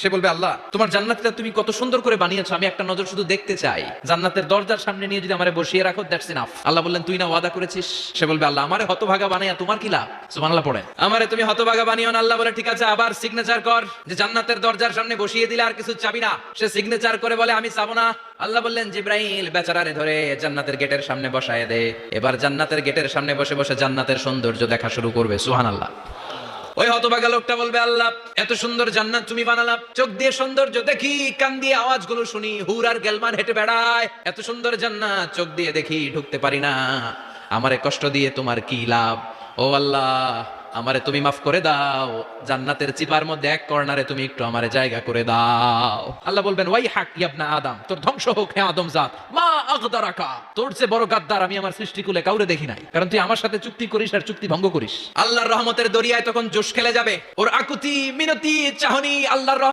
সে বলবে আল্লাহ তোমার জান্নাতটা তুমি কত সুন্দর করে বানিয়েছো, আমি একটা নজর শুধু দেখতে চাই। জান্নাতের দরজার সামনে নিয়ে যদি আমারে বসিয়ে রাখো, দ্যাটস ইনাফ। আল্লাহ বললেন তুই না ওয়াদা করেছিস। সে বলবে আল্লাহ আমারে হতভাগা বানাইয়া তোমার কি লাভ? সুবহানাল্লাহ পড়ে। আমারে তুমি হতভাগা বানিও না। আল্লাহ বলে ঠিক আছে, আবার সিগনেচার কর যে জান্নাতের দরজার সামনে বসিয়ে দিলে আর কিছু চাবি না। সে সিগনেচার করে বলে আমি চাবো না। আল্লাহ বললেন জিব্রাইল বেচারারে ধরে জান্নাতের গেটের সামনে বসায় দে। এবার জান্নাতের গেটের সামনে বসে বসে জান্নাতের সৌন্দর্য দেখা শুরু করবে। সুবহানাল্লাহ। ওই হতভাগা লোকটা বলবে আল্লাহ এত সুন্দর জান্নাত তুমি বানালা, চোখ দিয়ে সৌন্দর্য দেখি, কান দিয়ে আওয়াজগুলো শুনি, হুর আর গেলমান হেঁটে বেড়ায়, এত সুন্দর জান্নাত চোখ দিয়ে দেখি ঢুকতে পারি না, আমারে কষ্ট দিয়ে তোমার কি লাভ? ও আল্লাহ আমারে তুমি মাফ করে দাও, জান্নাতের চিপার মধ্যে এক কর্নারে তুমি একটু আমারে জায়গা করে দাও। আল্লাহ বলবেন ওয়াই হাক ইবনা আদম, তোর ধ্বংস হোক হে আদম জাত, মা আগদারাকা, তোর চেয়ে বড় গাদ্দার আমি আমার সৃষ্টিকুলে কাউরে দেখি নাই, কারণ তুই আমার সাথে চুক্তি করিস আর চুক্তি ভঙ্গ করিস। আল্লাহর রহমতের দরিয়ায় তখন জোশ খেলে যাবে, ওর আকুতি মিনতি চাহনি আল্লাহর